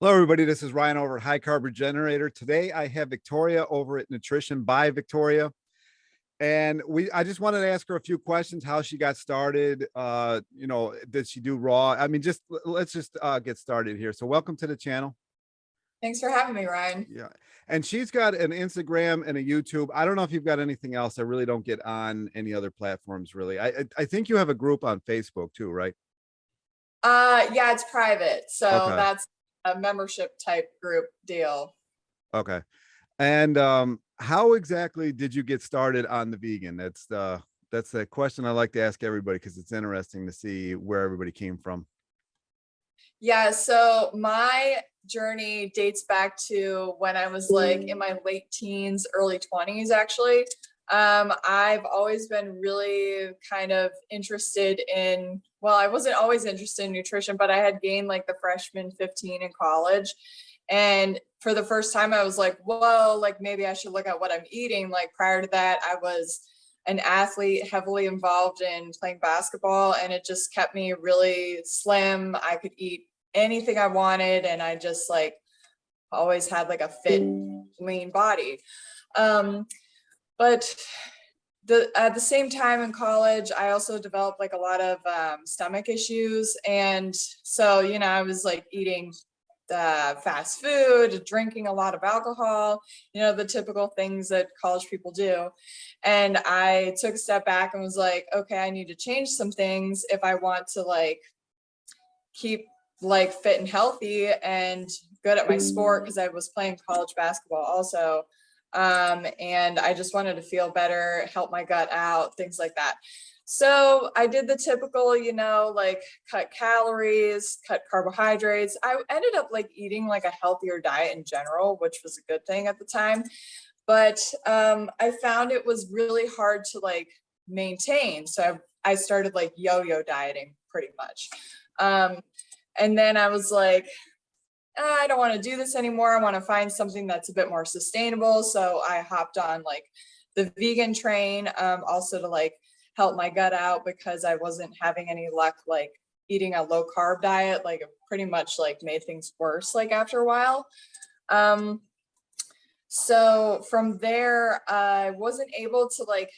Hello, everybody. This is Ryan over at High Carb Regenerator. Today, I have Victoria over at Nutrition by Victoria, and I just wanted to ask her a few questions. How she got started? Did she do raw? I mean, let's just get started here. So, welcome to the channel. Thanks for having me, Ryan. Yeah, and she's got an Instagram and a YouTube. I don't know if you've got anything else. I really don't get on any other platforms, really. I think you have a group on Facebook too, right? Yeah, it's private, so Okay. that's a membership type group deal. Okay. And how exactly did you get started on the vegan? That's the question I like to ask everybody because it's interesting to see where everybody came from. Yeah, so my journey dates back to when I was like in my late teens, early 20s, actually. I've always been really kind of interested in, well, I wasn't always interested in nutrition, but I had gained like the freshman 15 in college. And for the first time, I was like, whoa, like maybe I should look at what I'm eating. Like prior to that, I was an athlete heavily involved in playing basketball, and it just kept me really slim. I could eat anything I wanted, and I just like always had like a fit, lean body. But at the same time in college, I also developed like a lot of stomach issues. And so, I was like eating fast food, drinking a lot of alcohol, the typical things that college people do. And I took a step back and was like, okay, I need to change some things if I want to like keep like fit and healthy and good at my sport, because I was playing college basketball also. And I just wanted to feel better, help my gut out, things like that. So I did the typical, like cut calories, cut carbohydrates. I ended up like eating like a healthier diet in general, which was a good thing at the time. But I found it was really hard to like maintain. So I started like yo-yo dieting pretty much. And then I was like, I don't want to do this anymore. I want to find something that's a bit more sustainable. So I hopped on like the vegan train, also to like help my gut out, because I wasn't having any luck like eating a low carb diet. Like it pretty much like made things worse like after a while. So from there, I wasn't able to like,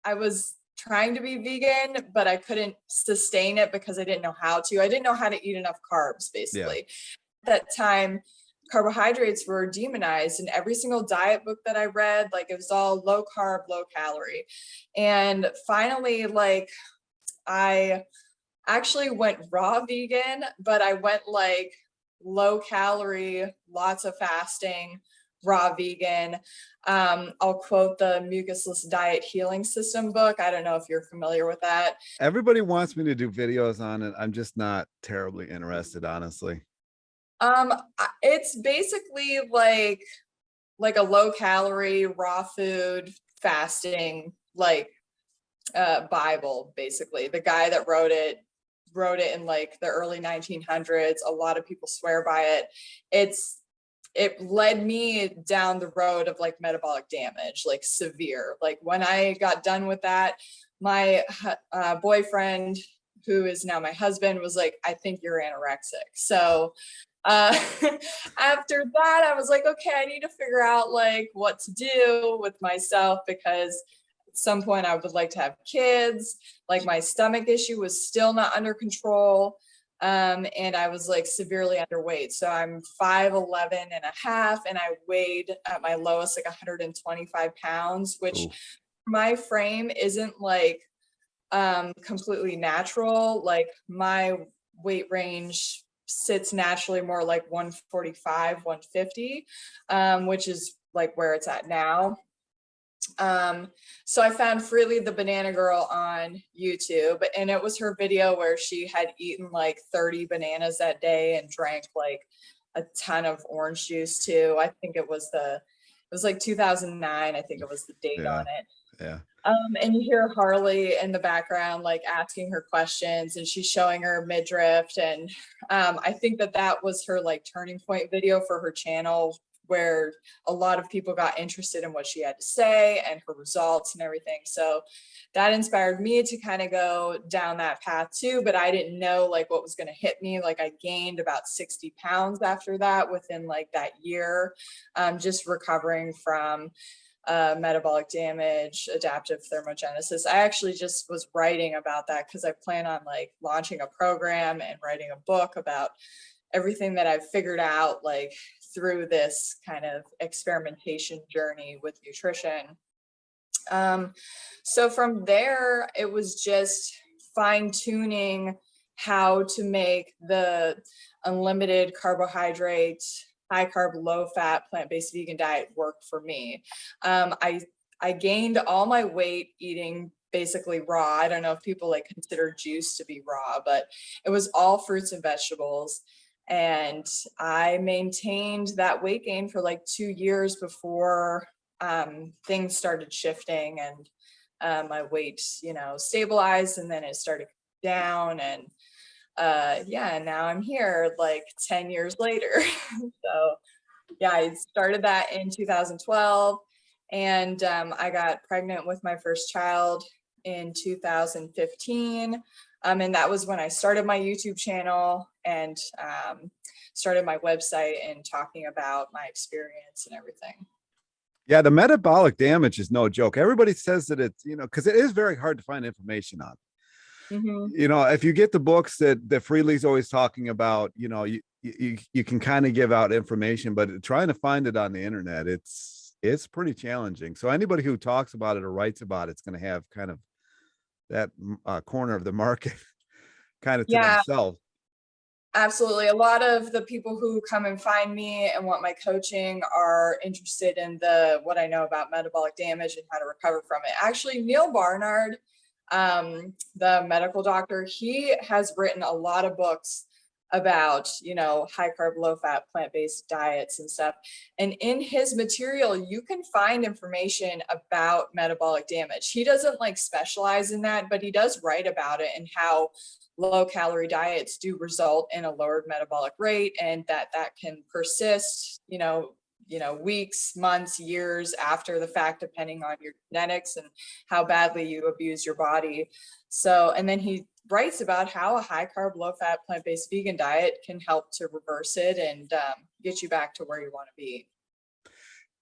I was trying to be vegan, but I couldn't sustain it because I didn't know how to. I didn't know how to eat enough carbs, basically. Yeah. At that time, carbohydrates were demonized, and every single diet book that I read, like it was all low carb, low calorie. And finally, like I actually went raw vegan, but I went like low calorie, lots of fasting, raw vegan. I'll quote the Mucusless Diet Healing System book. I don't know if you're familiar with that. Everybody wants me to do videos on it. I'm just not terribly interested, honestly. It's basically like a low calorie, raw food, fasting, like Bible, basically. The guy that wrote it in like the early 1900s. A lot of people swear by it. It led me down the road of like metabolic damage, like severe. Like when I got done with that, my boyfriend, who is now my husband, was like, I think you're anorexic. So after that, I was like, okay, I need to figure out like what to do with myself, because at some point I would like to have kids. Like my stomach issue was still not under control. And I was like severely underweight. So I'm 5'11" and a half, and I weighed at my lowest like 125 pounds, which Ooh. My frame isn't like completely natural. Like my weight range sits naturally more like 145, 150, which is like where it's at now. So I found Freely the Banana Girl on YouTube, and it was her video where she had eaten like 30 bananas that day and drank like a ton of orange juice too. I think it was like 2009. I think it was the date on it. Yeah. And you hear Harley in the background, like asking her questions, and she's showing her midriff. And I think that was her like turning point video for her channel where a lot of people got interested in what she had to say and her results and everything. So that inspired me to kind of go down that path too, but I didn't know like what was going to hit me. Like I gained about 60 pounds after that within like that year, just recovering from metabolic damage, adaptive thermogenesis. I actually just was writing about that because I plan on like launching a program and writing a book about everything that I've figured out like through this kind of experimentation journey with nutrition. So from there, it was just fine tuning how to make the unlimited carbohydrate, high carb, low fat, plant-based vegan diet work for me. I gained all my weight eating basically raw. I don't know if people like consider juice to be raw, but it was all fruits and vegetables. And I maintained that weight gain for like 2 years before things started shifting and my weight, stabilized, and then it started down, and and now I'm here like 10 years later. So yeah, I started that in 2012, and I got pregnant with my first child in 2015. And that was when I started my YouTube channel and started my website and talking about my experience and everything. Yeah, the metabolic damage is no joke. Everybody says that it's, because it is very hard to find information on. Mm-hmm. If you get the books that Freely's always talking about, you can kind of give out information, but trying to find it on the internet, it's pretty challenging. So anybody who talks about it or writes about it's going to have kind of that corner of the market kind of to Yeah, themselves. absolutely. A lot of the people who come and find me and want my coaching are interested in what I know about metabolic damage and how to recover from it. Actually, Neil Barnard, the medical doctor, he has written a lot of books about, high carb, low fat, plant-based diets and stuff. And in his material, you can find information about metabolic damage. He doesn't like specialize in that, but he does write about it and how low calorie diets do result in a lowered metabolic rate, and that can persist, weeks, months, years after the fact, depending on your genetics and how badly you abuse your body. So, and then he writes about how a high carb, low fat, plant-based vegan diet can help to reverse it and get you back to where you want to be.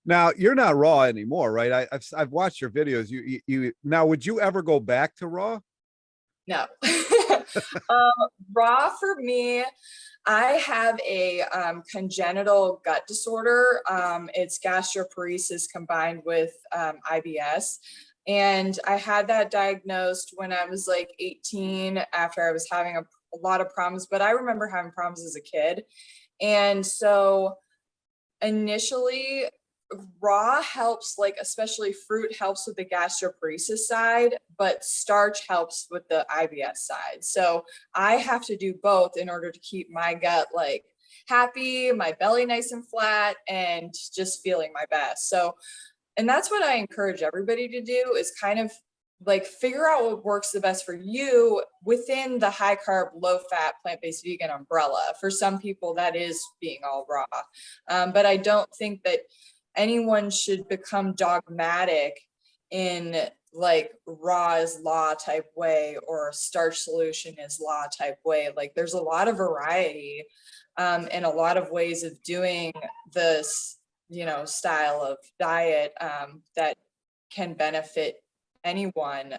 Now you're not raw anymore, right? I've watched your videos. You now, would you ever go back to raw? No. Raw for me, I have a congenital gut disorder. It's gastroparesis combined with IBS. And I had that diagnosed when I was like 18 after I was having a lot of problems, but I remember having problems as a kid. And so initially, raw helps, like especially fruit helps with the gastroparesis side, but starch helps with the IBS side. So I have to do both in order to keep my gut like happy, my belly nice and flat, and just feeling my best. So, and that's what I encourage everybody to do, is kind of like figure out what works the best for you within the high carb, low fat, plant-based vegan umbrella. For some people that is being all raw. But I don't think that anyone should become dogmatic in like raw is law type way or starch solution is law type way. Like there's a lot of variety and a lot of ways of doing this, style of diet that can benefit anyone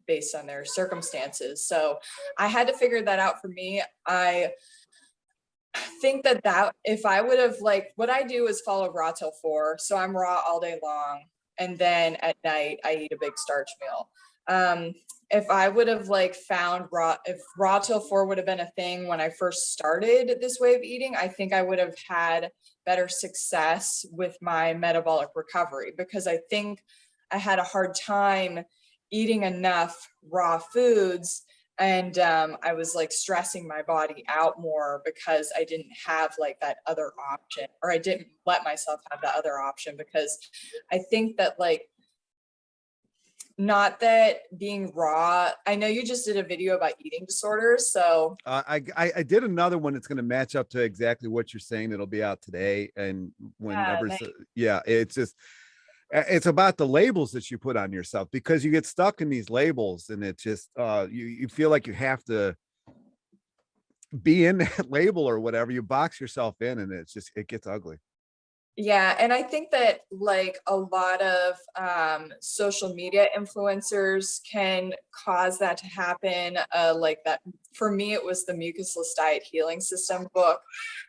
based on their circumstances. So I had to figure that out for me. I think that if I would have, like, what I do is follow raw till 4. So I'm raw all day long. And then at night I eat a big starch meal. If I would have like found if raw till 4 would have been a thing when I first started this way of eating, I think I would have had better success with my metabolic recovery, because I think I had a hard time eating enough raw foods. And I was like stressing my body out more because I didn't have like that other option, or I didn't let myself have that other option, because I think that like Not that being raw, I know you just did a video about eating disorders, so I did another one that's going to match up to exactly what you're saying. It'll be out today, and yeah, whenever, yeah, it's just it's about the labels that you put on yourself, because you get stuck in these labels, and it just you feel like you have to be in that label or whatever. You box yourself in, and it gets ugly. yeah, and I think that like a lot of social media influencers can cause that to happen. Like that, for me, it was the Mucusless Diet Healing System book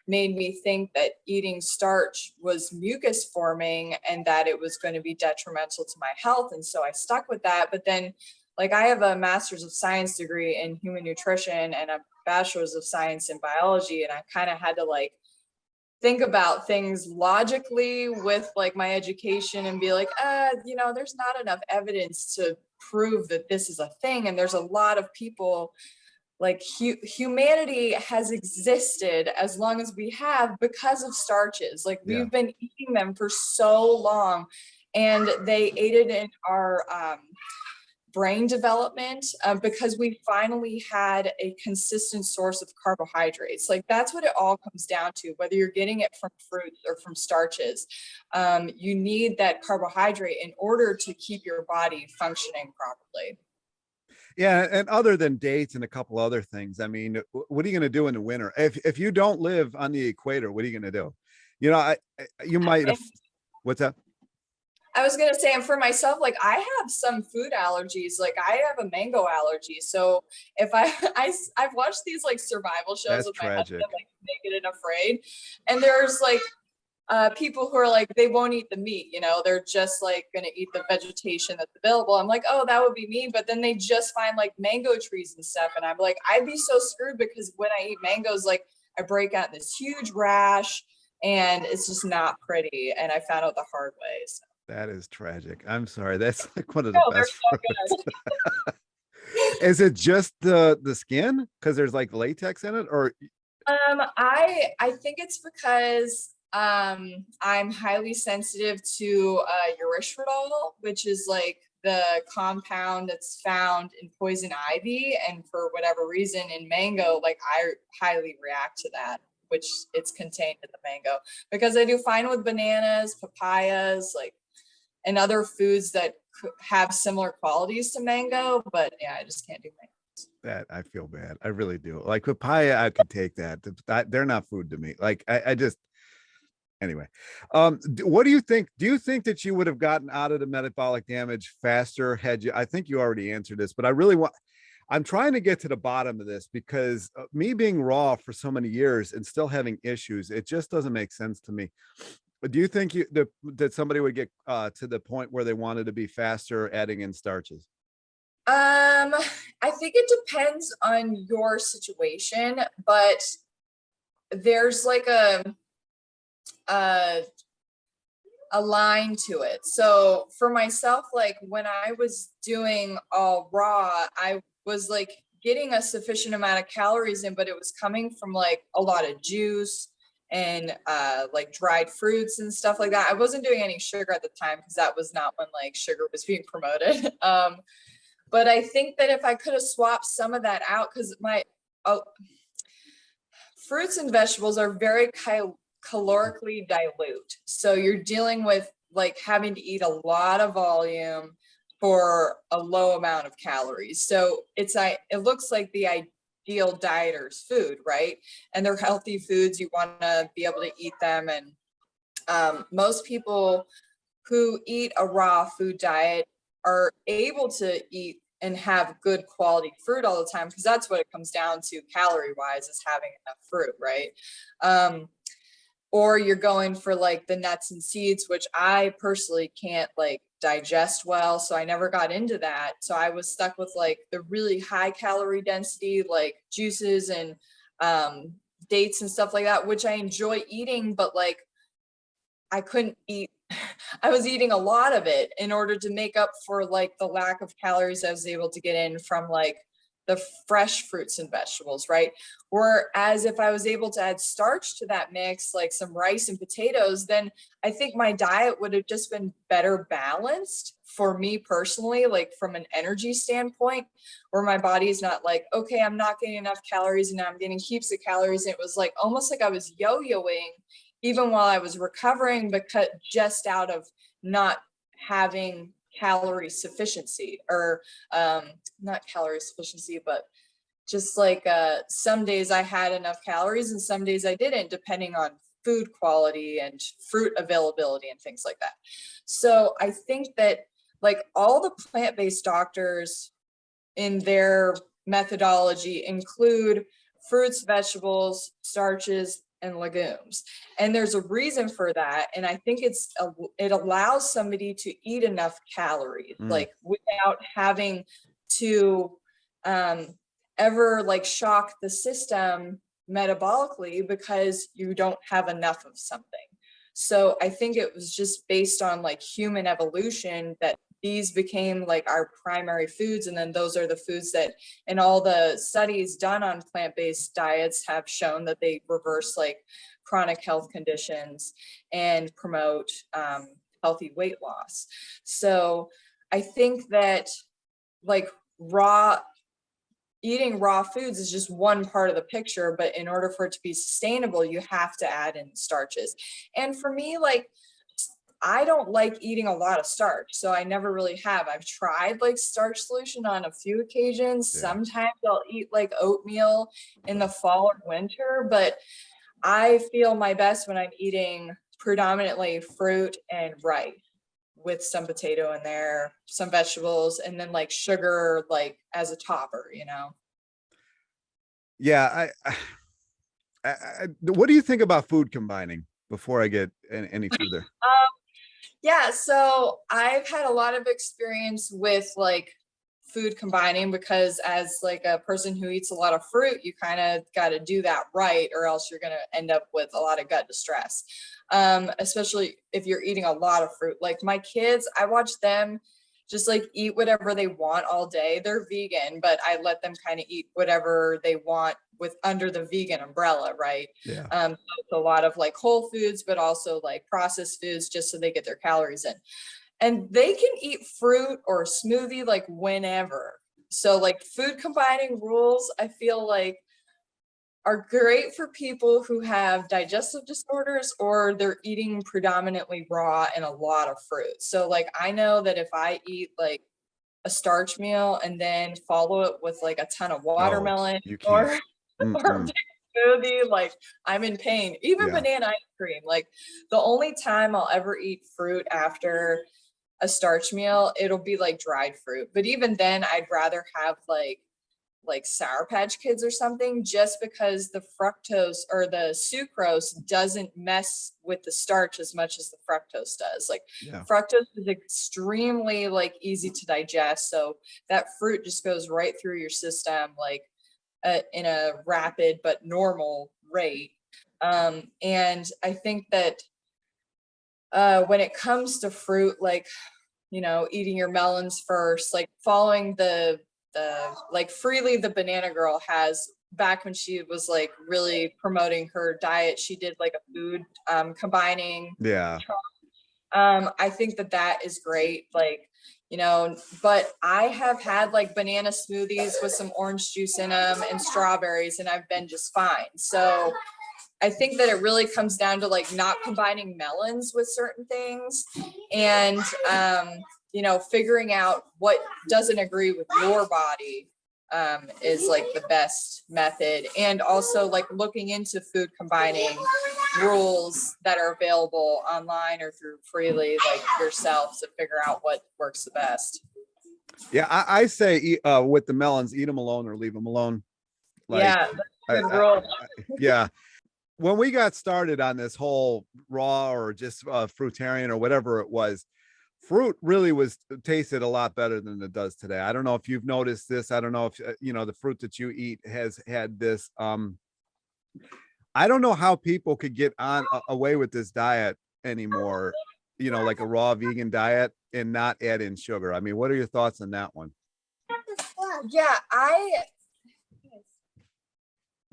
made me think that eating starch was mucus forming and that it was going to be detrimental to my health. And so I stuck with that. But then, like, I have a master's of science degree in human nutrition and a bachelor's of science in biology. And I kind of had to like think about things logically with like my education and be like, there's not enough evidence to prove that this is a thing. And there's a lot of people like humanity has existed as long as we have because of starches. Like Yeah. we've been eating them for so long, and they aided in our brain development because we finally had a consistent source of carbohydrates. Like that's what it all comes down to, whether you're getting it from fruits or from starches. You need that carbohydrate in order to keep your body functioning properly. Yeah, and other than dates and a couple other things, I mean, what are you going to do in the winter if you don't live on the equator? What are you going to do? You know, you might have. What's that? I was gonna say, and for myself, like I have some food allergies. Like I have a mango allergy. So if I've watched these like survival shows That's with my husband, tragic. like Naked and Afraid, and there's like people who are like they won't eat the meat. They're just like gonna eat the vegetation that's available. I'm like, oh, that would be me. But then they just find like mango trees and stuff, and I'm like, I'd be so screwed because when I eat mangoes, like I break out this huge rash, and it's just not pretty. And I found out the hard way. So. That is tragic. I'm sorry. That's like one of the No, they're best so fruits. good. Is it just the skin? Because there's like latex in it, or I think it's because I'm highly sensitive to erythritol, which is like the compound that's found in poison ivy, and for whatever reason in mango, like I highly react to that, which it's contained in the mango. Because I do fine with bananas, papayas, like and other foods that have similar qualities to mango, but yeah, I just can't do mango. that I feel bad. I really do. Like papaya, I could take that. They're not food to me. Like I just anyway. What do you think? Do you think that you would have gotten out of the metabolic damage faster had you? I think you already answered this, but I really want. I'm trying to get to the bottom of this because me being raw for so many years and still having issues, it just doesn't make sense to me. Do you think that somebody would get to the point where they wanted to be faster adding in starches? I think it depends on your situation, but there's like a a line to it. So for myself, like when I was doing all raw, I was like getting a sufficient amount of calories in, but it was coming from like a lot of juice and like dried fruits and stuff like that. I wasn't doing any sugar at the time because that was not when like sugar was being promoted. But I think that if I could have swapped some of that out, because my uh, fruits and vegetables are very calorically dilute. So you're dealing with like having to eat a lot of volume for a low amount of calories. So it looks like the ideal dieter's food, right? And they're healthy foods. You want to be able to eat them. And most people who eat a raw food diet are able to eat and have good quality fruit all the time, because that's what it comes down to calorie wise, is having enough fruit, right? Or you're going for like the nuts and seeds, which I personally can't like digest well, so I never got into that. So I was stuck with like the really high calorie density like juices and dates and stuff like that, which I enjoy eating, but like I couldn't eat. I was eating a lot of it in order to make up for like the lack of calories I was able to get in from like the fresh fruits and vegetables, right? Whereas if I was able to add starch to that mix, like some rice and potatoes, then I think my diet would have just been better balanced for me personally, like from an energy standpoint, where my body is not like, okay, I'm not getting enough calories and now I'm getting heaps of calories. And it was like almost like I was yo-yoing even while I was recovering, because just out of not having calorie sufficiency, or not calorie sufficiency, but just like some days I had enough calories and some days I didn't, depending on food quality and fruit availability and things like that. So I think that like all the plant-based doctors in their methodology include fruits, vegetables, starches, and legumes. And there's a reason for that. And I think it allows somebody to eat enough calories, like without having to ever like shock the system metabolically because you don't have enough of something. So I think it was just based on like human evolution that these became like our primary foods. And then those are the foods that in all the studies done on plant-based diets have shown that they reverse like chronic health conditions and promote healthy weight loss. So I think that like eating raw foods is just one part of the picture, but in order for it to be sustainable, you have to add in starches. And for me, like, I don't like eating a lot of starch, so I never really have. I've tried like starch solution on a few occasions. Yeah. Sometimes I'll eat like oatmeal in the fall or winter, but I feel my best when I'm eating predominantly fruit and rice with some potato in there, some vegetables, and then like sugar, like as a topper, you know? Yeah. What do you think about food combining before I get any further? Yeah, so I've had a lot of experience with like food combining because as like a person who eats a lot of fruit, you kind of got to do that right, or else you're going to end up with a lot of gut distress. Especially if you're eating a lot of fruit. Like my kids, I watch them just like eat whatever they want all day. They're vegan, but I let them kind of eat whatever they want with under the vegan umbrella, right? Yeah. So it's a lot of like whole foods, but also like processed foods just so they get their calories in. And they can eat fruit or smoothie like whenever. So like food combining rules, I feel like are great for people who have digestive disorders or they're eating predominantly raw and a lot of fruit. So like I know that if I eat like a starch meal and then follow it with like a ton of watermelon you or can't. or a smoothie, like I'm in pain. Even Yeah. banana ice cream. Like the only time I'll ever eat fruit after a starch meal, it'll be like dried fruit. But even then I'd rather have like Sour Patch Kids or something, just because the fructose or the sucrose doesn't mess with the starch as much as the fructose does. Like Yeah. fructose is extremely like easy to digest. So that fruit just goes right through your system, like in a rapid but normal rate. And I think that when it comes to fruit, like, you know, eating your melons first, like following the like Freely the Banana Girl has, back when she was like really promoting her diet, she did like a food combining. Yeah. I think that that is great, like, you know, but I have had like banana smoothies with some orange juice in them and strawberries, and I've been just fine. So I think that it really comes down to like not combining melons with certain things and, you know, figuring out what doesn't agree with your body is like the best method. And also like looking into food combining rules that are available online or through Freely, like yourself, to figure out what works the best. Yeah. I say with the melons, eat them alone or leave them alone. Like, Yeah, that's a good rule. yeah. When we got started on this whole raw or just fruitarian or whatever it was, fruit really tasted a lot better than it does today. I don't know if you've noticed this. I don't know if you know the fruit that you eat has had this. I don't know how people could get away with this diet anymore. You know, like a raw vegan diet and not add in sugar. I mean, what are your thoughts on that one? Yeah,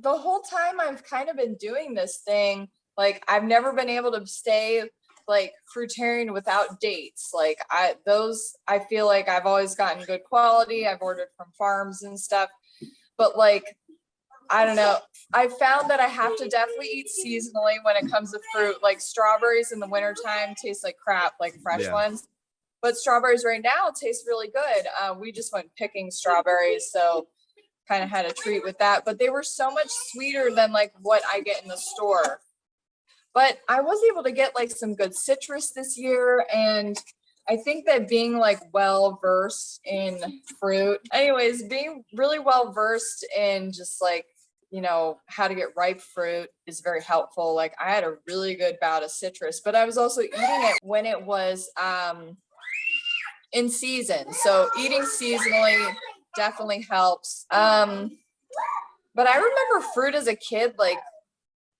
the whole time I've kind of been doing this thing, like I've never been able to stay like fruitarian without dates. Like I feel like I've always gotten good quality. I've ordered from farms and stuff, but like, I don't know. I found that I have to definitely eat seasonally when it comes to fruit. Like strawberries in the wintertime taste like crap, like fresh Yeah. ones. But strawberries right now taste really good. We just went picking strawberries, so kind of had a treat with that. But they were so much sweeter than like what I get in the store. But I was able to get like some good citrus this year, and I think that being like well versed in fruit, anyways, being really well versed in just like, you know, how to get ripe fruit is very helpful. Like I had a really good bout of citrus, but I was also eating it when it was in season. So eating seasonally definitely helps. But I remember fruit as a kid, like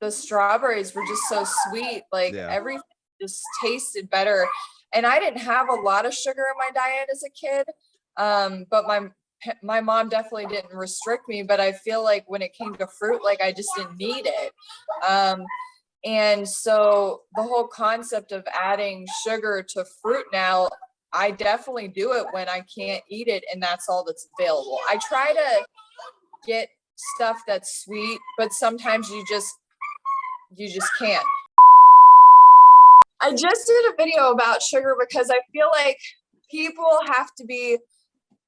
the strawberries were just so sweet. Like Yeah. everything just tasted better. And I didn't have a lot of sugar in my diet as a kid. But my mom definitely didn't restrict me, but I feel like when it came to fruit, like I just didn't need it. And so the whole concept of adding sugar to fruit now, I definitely do it when I can't eat it and that's all that's available. I try to get stuff that's sweet, but sometimes you just can't. I just did a video about sugar because I feel like people have to be,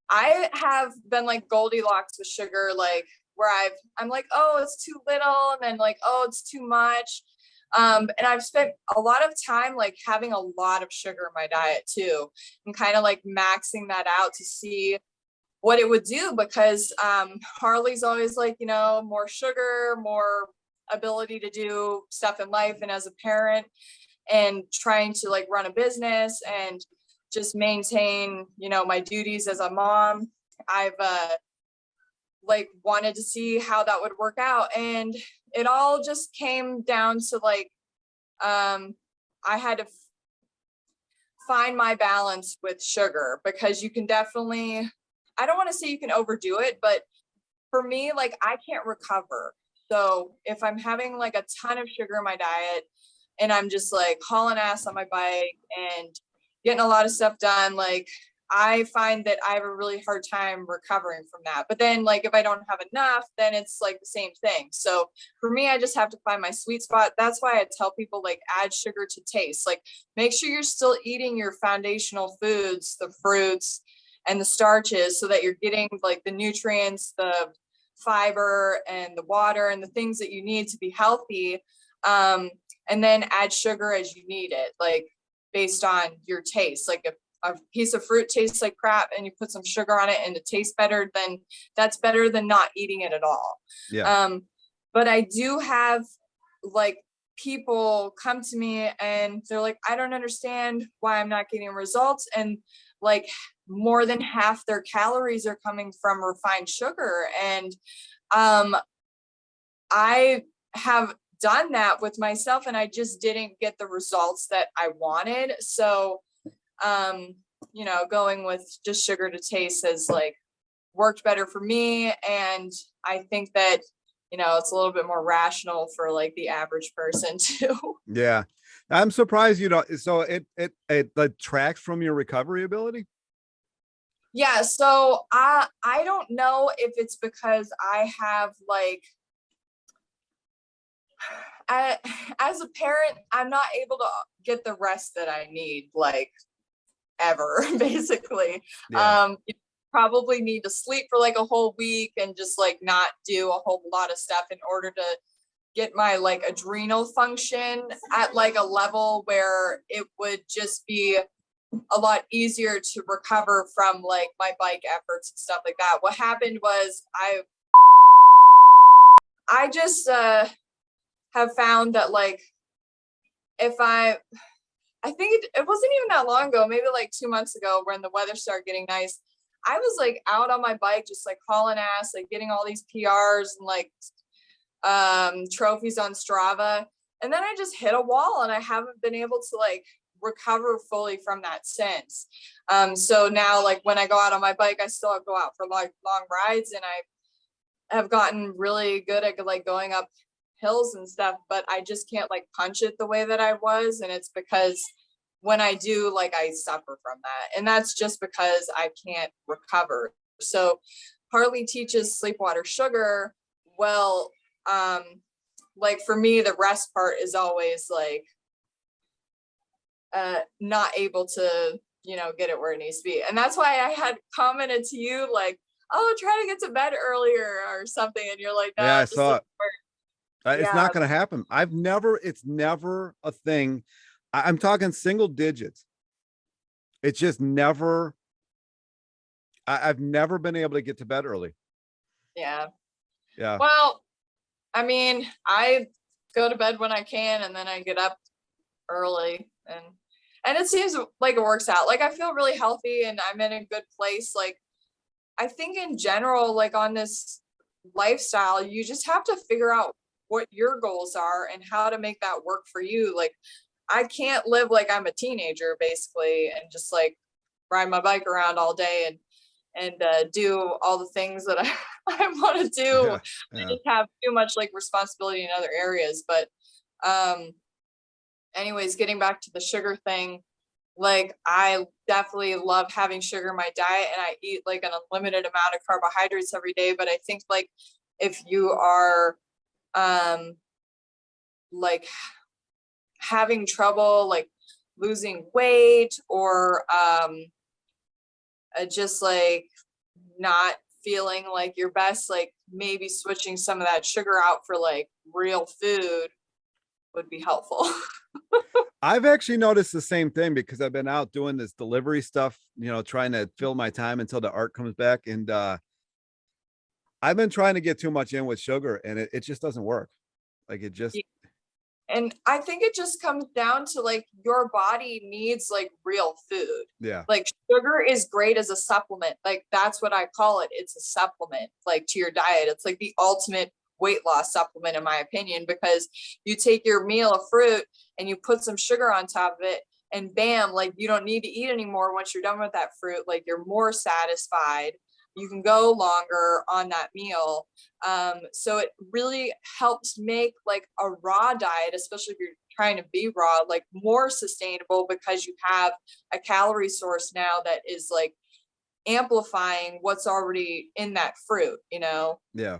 I have been like Goldilocks with sugar, like where I'm like, oh, it's too little, and then like, oh, it's too much. And I've spent a lot of time like having a lot of sugar in my diet too, and kind of like maxing that out to see what it would do, because Harley's always like, you know, more sugar, more ability to do stuff in life and as a parent and trying to like run a business and just maintain, you know, my duties as a mom. I've like wanted to see how that would work out, and it all just came down to like I had to find my balance with sugar, because you can definitely, I don't want to say you can overdo it, but for me, like I can't recover. So if I'm having like a ton of sugar in my diet and I'm just like hauling ass on my bike and getting a lot of stuff done, like I find that I have a really hard time recovering from that. But then like if I don't have enough, then it's like the same thing. So for me, I just have to find my sweet spot. That's why I tell people like add sugar to taste. Like make sure you're still eating your foundational foods, the fruits and the starches, so that you're getting like the nutrients, the fiber and the water and the things that you need to be healthy. And then add sugar as you need it, like based on your taste. Like if a piece of fruit tastes like crap and you put some sugar on it and it tastes better, then that's better than not eating it at all. Yeah. But I do have like people come to me and they're like, I don't understand why I'm not getting results. And like more than half their calories are coming from refined sugar. And I have done that with myself and I just didn't get the results that I wanted. So, you know, going with just sugar to taste has like worked better for me. And I think that, you know, it's a little bit more rational for like the average person too. Yeah. I'm surprised you don't. So it like tracks from your recovery ability. Yeah. So I don't know if it's because I have like, as a parent, I'm not able to get the rest that I need, like ever, basically. Yeah. You probably need to sleep for like a whole week and just like not do a whole lot of stuff in order to get my like adrenal function at like a level where it would just be a lot easier to recover from like my bike efforts and stuff like that. What happened was I just have found that like if I think it wasn't even that long ago, maybe like 2 months ago when the weather started getting nice, I was like out on my bike, just like hauling ass, like getting all these PRs and like trophies on Strava. And then I just hit a wall and I haven't been able to like recover fully from that since. So now like when I go out on my bike, I still go out for like long rides and have gotten really good at like going up hills and stuff, but I just can't like punch it the way that I was. And it's because when I do, like, I suffer from that. And that's just because I can't recover. So Harley teaches sleep, water, sugar. Well, like for me, the rest part is always like not able to, get it where it needs to be. And that's why I had commented to you like, oh, try to get to bed earlier or something. And you're like, Yeah, no, I it just saw doesn't it. work. It's Yeah. not going to happen. It's never a thing. I'm talking single digits. It's just never, I've never been able to get to bed early. Yeah. Yeah. Well, I mean, I go to bed when I can and then I get up early and it seems like it works out. Like I feel really healthy and I'm in a good place. Like I think in general, like on this lifestyle, you just have to figure out what your goals are and how to make that work for you. Like I can't live like I'm a teenager basically and just like ride my bike around all day and do all the things that I want to do. Yeah. I Yeah. just have too much like responsibility in other areas. But anyways, getting back to the sugar thing, like I definitely love having sugar in my diet and I eat like an unlimited amount of carbohydrates every day. But I think like if you are like having trouble like losing weight or just like not feeling like your best, like maybe switching some of that sugar out for like real food would be helpful. I've actually noticed the same thing because I've been out doing this delivery stuff, trying to fill my time until the art comes back. And I've been trying to get too much in with sugar and it just doesn't work. Like it just, And I think it just comes down to like your body needs like real food. yeah. Like sugar is great as a supplement. Like that's what I call it. It's a supplement like to your diet. It's like the ultimate weight loss supplement in my opinion, because you take your meal of fruit and you put some sugar on top of it and bam, like you don't need to eat anymore once you're done with that fruit. Like you're more satisfied. You can go longer on that meal. So it really helps make like a raw diet, especially if you're trying to be raw, like more sustainable because you have a calorie source now that is like amplifying what's already in that fruit, Yeah.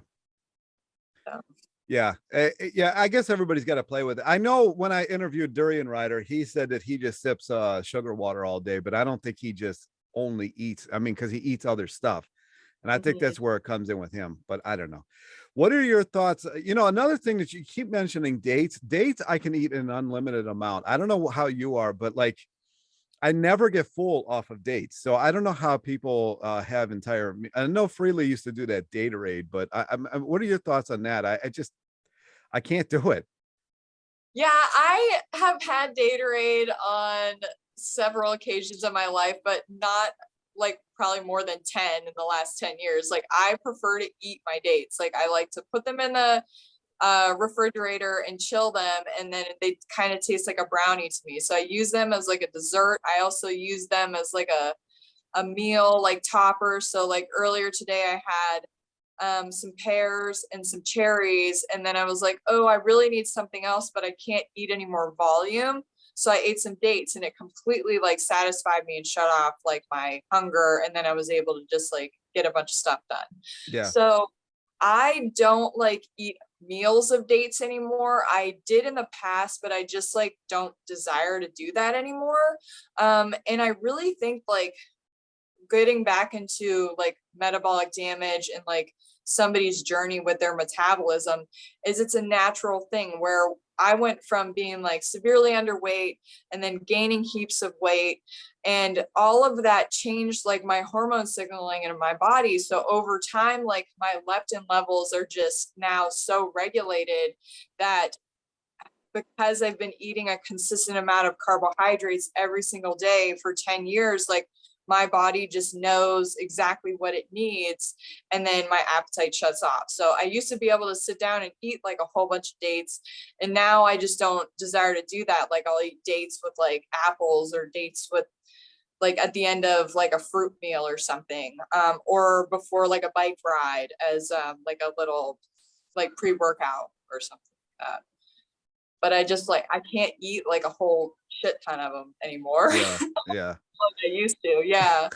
So. Yeah. Yeah. I guess everybody's got to play with it. I know when I interviewed Durian Rider, he said that he just sips sugar water all day, but I don't think he just only eats. I mean, because he eats other stuff. And I think Mhm. that's where it comes in with him, but I don't know. What are your thoughts? Another thing that you keep mentioning dates, I can eat an unlimited amount. I don't know how you are, but like I never get full off of dates. So I don't know how people have entire, I know Freely used to do that Daterade, but what are your thoughts on that? I can't do it. Yeah, I have had Daterade on several occasions in my life, but not like probably more than 10 in the last 10 years. Like I prefer to eat my dates. Like I like to put them in the refrigerator and chill them, and then they kind of taste like a brownie to me. So I use them as like a dessert. I also use them as like a meal like topper. So like earlier today I had some pears and some cherries. And then I was like, oh, I really need something else, but I can't eat any more volume. So I ate some dates and it completely like satisfied me and shut off like my hunger. And then I was able to just like get a bunch of stuff done. Yeah. So I don't like eat meals of dates anymore. I did in the past, but I just like don't desire to do that anymore. And I really think like getting back into like metabolic damage and like somebody's journey with their metabolism is it's a natural thing where I went from being like severely underweight and then gaining heaps of weight, and all of that changed like my hormone signaling in my body. So over time, like my leptin levels are just now so regulated that because I've been eating a consistent amount of carbohydrates every single day for 10 years, like my body just knows exactly what it needs. And then my appetite shuts off. So I used to be able to sit down and eat like a whole bunch of dates. And now I just don't desire to do that. Like I'll eat dates with like apples or dates with like at the end of like a fruit meal or something, or before like a bike ride as like a little like pre-workout or something like that. But I just like, I can't eat like a whole shit ton of them anymore. Yeah. Yeah. Like I used to. Yeah.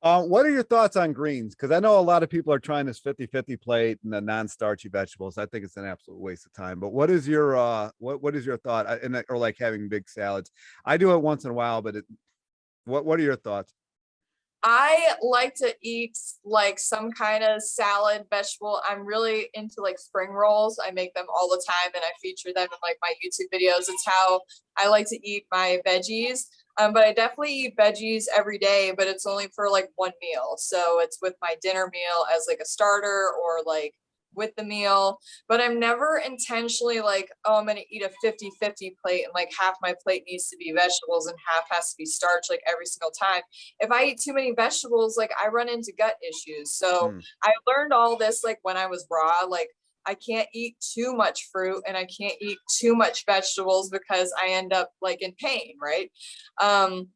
What are your thoughts on greens? Because I know a lot of people are trying this 50-50 plate and the non-starchy vegetables. I think it's an absolute waste of time. But what is your what is your thought? Or like having big salads? I do it once in a while, but what are your thoughts? I like to eat like some kind of salad, vegetable. I'm really into like spring rolls. I make them all the time and I feature them in like my YouTube videos. It's how I like to eat my veggies. But I definitely eat veggies every day, but it's only for like one meal. So it's with my dinner meal as like a starter or like with the meal. But I'm never intentionally like, oh, I'm going to eat a 50-50 plate and like half my plate needs to be vegetables and half has to be starch like every single time. If I eat too many vegetables, like I run into gut issues. So Mm, I learned all this like when I was raw, like I can't eat too much fruit and I can't eat too much vegetables because I end up like in pain, right? Um,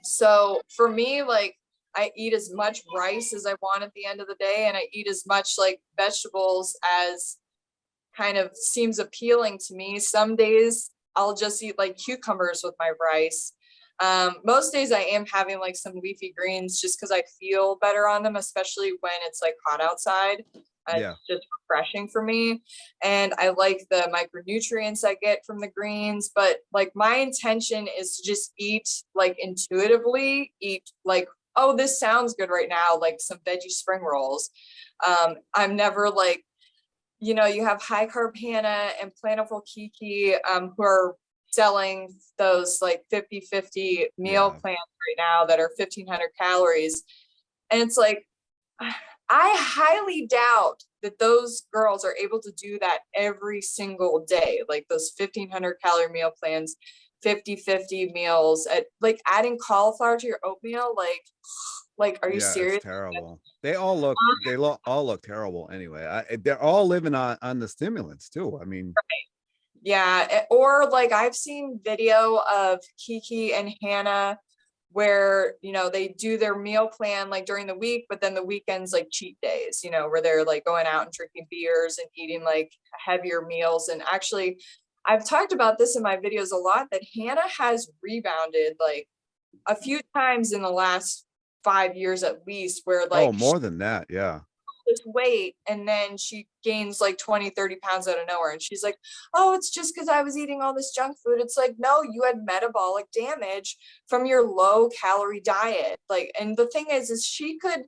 so for me, like I eat as much rice as I want at the end of the day, and I eat as much like vegetables as kind of seems appealing to me. Some days I'll just eat like cucumbers with my rice. Most days I am having like some leafy greens just because I feel better on them, especially when it's like hot outside. yeah. It's just refreshing for me. And I like the micronutrients I get from the greens. But like my intention is to just eat like intuitively, eat like, oh, this sounds good right now, like some veggie spring rolls. I'm never like, you know, you have High Carb Hannah and Plentiful Kiki, who are selling those like 50-50 meal Yeah. plans right now that are 1,500 calories. And it's like, I highly doubt that those girls are able to do that every single day. Like those 1,500 calorie meal plans, 50-50 meals, at like adding cauliflower to your oatmeal. Like, are you Yeah, it's serious? terrible. All look terrible anyway. They're all living on the stimulants too. I mean, Yeah, or like I've seen video of Kiki and Hannah where, you know, they do their meal plan like during the week, but then the weekends like cheat days, you know, where they're like going out and drinking beers and eating like heavier meals. And actually, I've talked about this in my videos a lot that Hannah has rebounded like a few times in the last 5 years at least, where oh, like more than that. Yeah. this weight and then she gains like 20-30 pounds out of nowhere and she's like, oh, it's just because I was eating all this junk food. It's like, no, you had metabolic damage from your low calorie diet. Like, and the thing is she could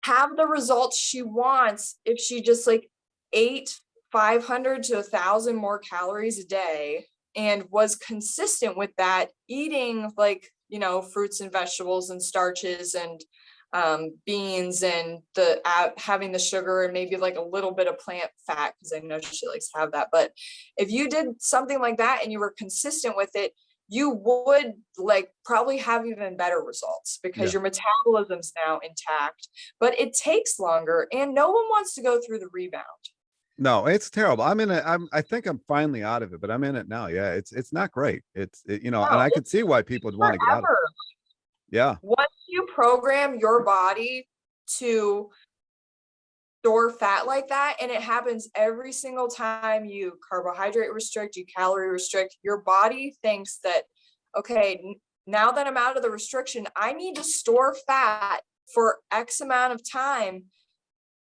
have the results she wants if she just like ate 500 to 1,000 more calories a day and was consistent with that, eating like, you know, fruits and vegetables and starches and beans and the having the sugar and maybe like a little bit of plant fat because I know she likes to have that. But if you did something like that and you were consistent with it, you would like probably have even better results because Yeah. your metabolism's now intact. But it takes longer and no one wants to go through the rebound. No, it's terrible. I'm in it. I think I'm finally out of it, but I'm in it now. Yeah, it's not great. You know, and No, I could it's see why people would want to get out of forever. it. Yeah. Once you program your body to store fat like that, and it happens every single time you carbohydrate restrict, you calorie restrict, your body thinks that, okay, now that I'm out of the restriction, I need to store fat for X amount of time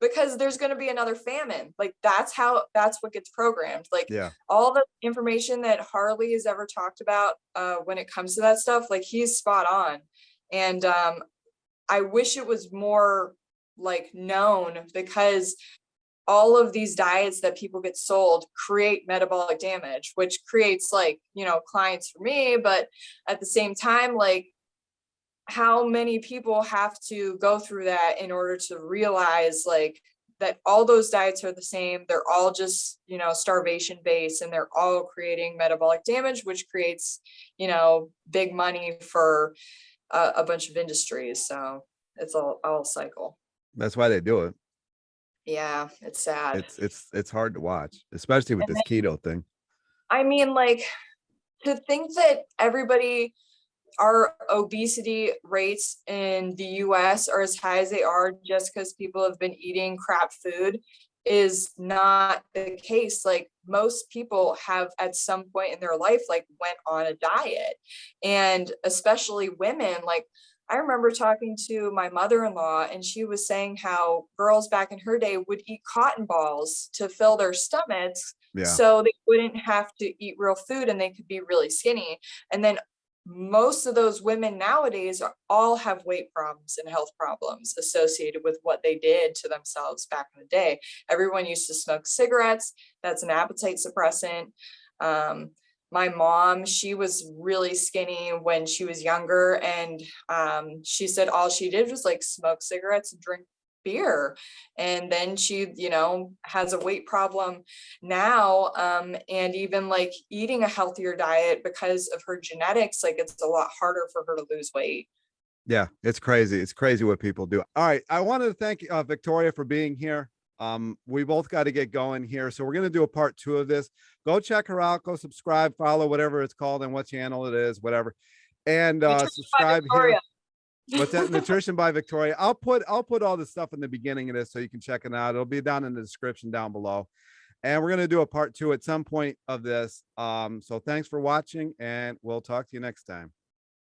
because there's going to be another famine. Like that's what gets programmed. Like Yeah. all the information that Harley has ever talked about when it comes to that stuff, like he's spot on. And I wish it was more like known because all of these diets that people get sold create metabolic damage, which creates like, you know, clients for me. But at the same time, like how many people have to go through that in order to realize like that all those diets are the same. They're all just, you know, starvation based and they're all creating metabolic damage, which creates, you know, big money for a bunch of industries. So it's all cycle. That's why they do it. Yeah, it's sad. It's hard to watch, especially with And this then, keto thing. I mean, like to think that everybody our obesity rates in the US are as high as they are just because people have been eating crap food is not the case. Like most people have at some point in their life like went on a diet, and especially women. Like I remember talking to my mother-in-law, and she was saying how girls back in her day would eat cotton balls to fill their stomachs Yeah. so they wouldn't have to eat real food and they could be really skinny. And then most of those women nowadays all have weight problems and health problems associated with what they did to themselves back in the day. Everyone used to smoke cigarettes. That's an appetite suppressant. My mom, she was really skinny when she was younger, and she said all she did was like smoke cigarettes and drink beer, and then she has a weight problem now, and even like eating a healthier diet because of her genetics, like it's a lot harder for her to lose weight. Yeah, it's crazy. It's crazy what people do. All right. I wanted to thank Victoria for being here. We both got to get going here. So we're going to do a part 2 of this. Go check her out. Go subscribe, follow, whatever it's called and what channel it is, whatever. And subscribe here. What's that? Nutrition by Victoria. I'll put all the stuff in the beginning of this so you can check it out. It'll be down in the description down below. And we're going to do a part 2 at some point of this. So thanks for watching, and we'll talk to you next time.